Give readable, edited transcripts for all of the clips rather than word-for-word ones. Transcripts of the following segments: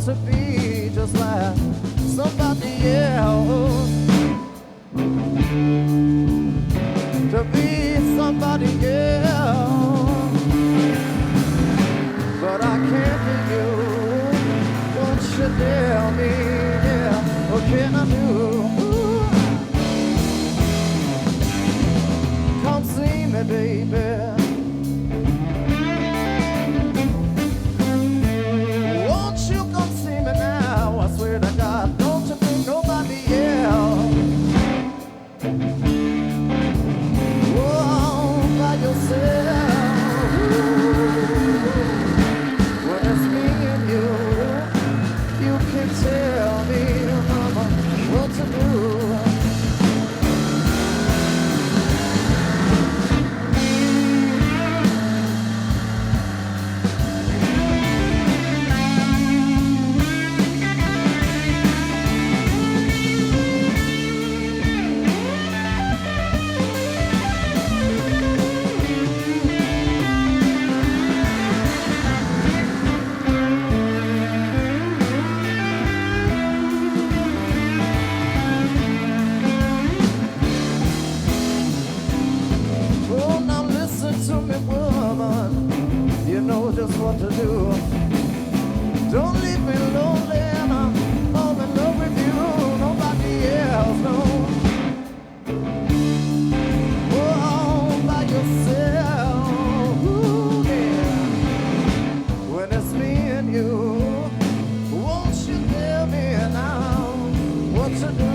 to be just like somebody else. To be somebody else. But I can't be you. Won't you tell me, yeah, what can I do? Come see me, baby. Won't you come see me now? I swear to God, don't you think nobody else? Oh, by yourself. When it's me and you can tell me, mama, what to do. Just what to do. Don't leave me lonely, and I'm in love with you. Nobody else knows. Oh, by yourself. Ooh, yeah. When it's me and you, won't you tell me now what to do?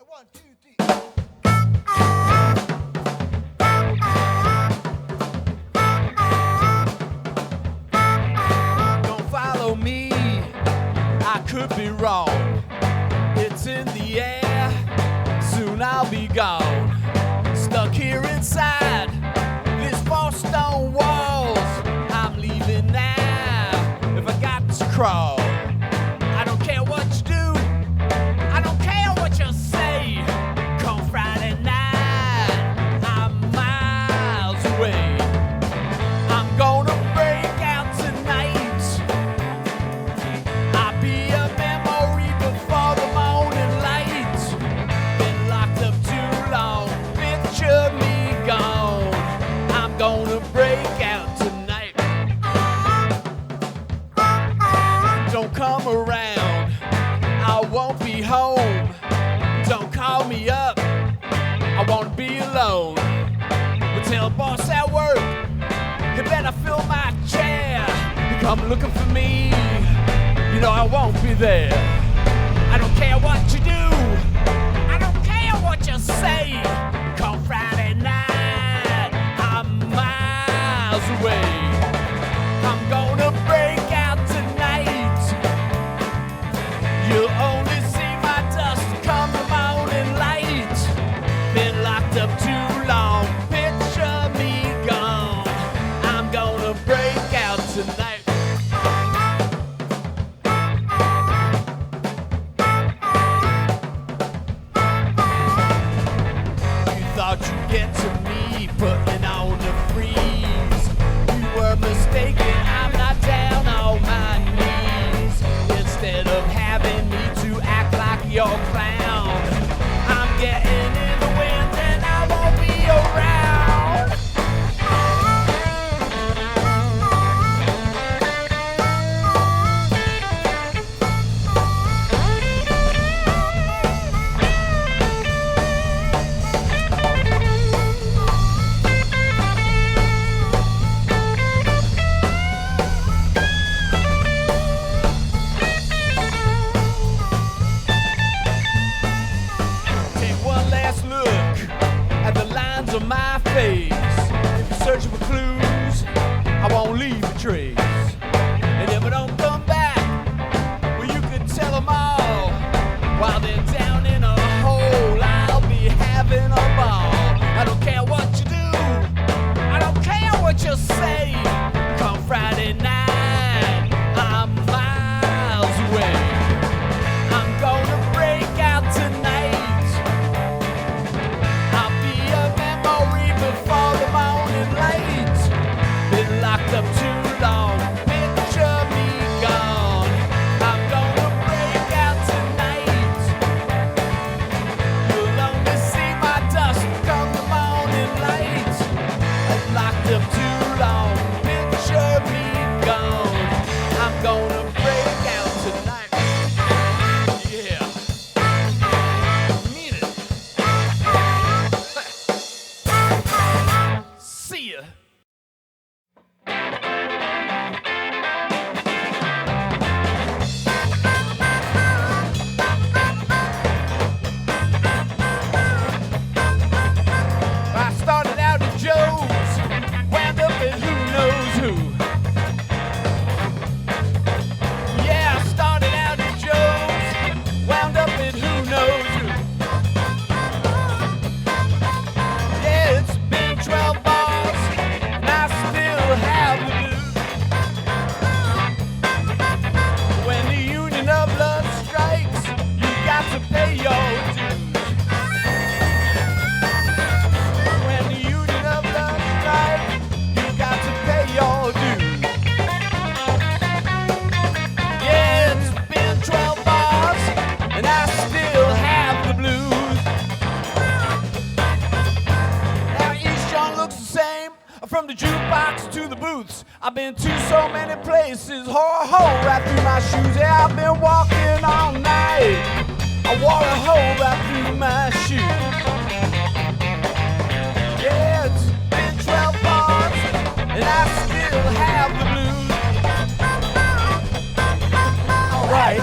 One, two, three. Don't follow me, I could be wrong. It's in the air, soon I'll be gone. Stuck here inside these 4 stone walls. I'm leaving now if I got to crawl. I don't care what you do, I don't care what you say. Come Friday night, I'm miles away. I'm gonna break out tonight. I'll be a memory before the morning light. Been locked up too long, picture me gone. I'm gonna break out tonight. Don't come around, I won't be home. Don't call me up, I wanna be alone. But tell the boss at work, you better fill my chair. You come looking for me, you know I won't be there. I don't care what you do, I don't care what you say. Come Friday night, I'm miles away. I'm gonna break out tonight. You'll only see my dust come the morning light. Been locked up too long, picture me gone. I'm gonna break out tonight. You thought you'd get to me, putting on the freeze. You were mistaken, I'm not down on my knees. Instead of having me to act like your clown, I'm getting in the wind and I won't be around. Take one last look at the lines on my face. If you're searching for clues, I won't leave a trace. And if I don't come back, well, you can tell them all while they're down in a hole. I'll be jukebox to the booths, I've been to so many places. Hole right through my shoes. Yeah, I've been walking all night. I wore a hole right through my shoes. Yeah, it's been 12 bars, and I still have the blues. All right.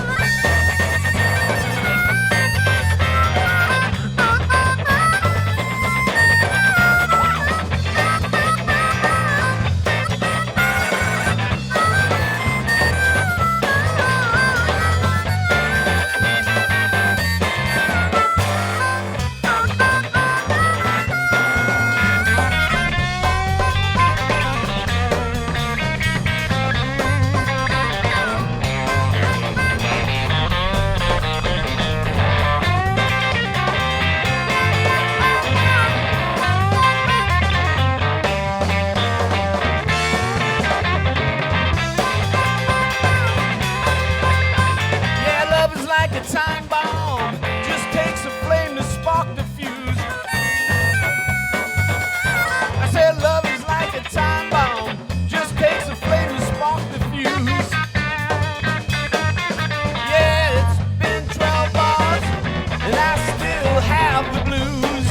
Time bomb just takes a flame to spark the fuse. I said love is like a time bomb, just takes a flame to spark the fuse. Yeah, it's been 12 bars, and I still have the blues.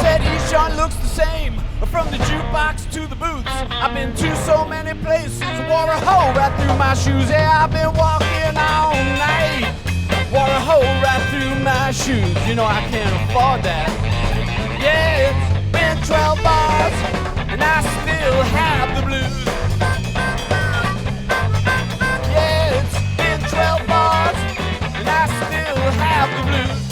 Said each joint looks the same, from the jukebox to the booths. I've been to so many places, wore a hole right through my shoes. Yeah, I've been walking all night, wore a hole right through my shoes. You know I can't afford that. Yeah, it's been 12 bars, and I still have the blues. Yeah, it's been 12 bars, and I still have the blues.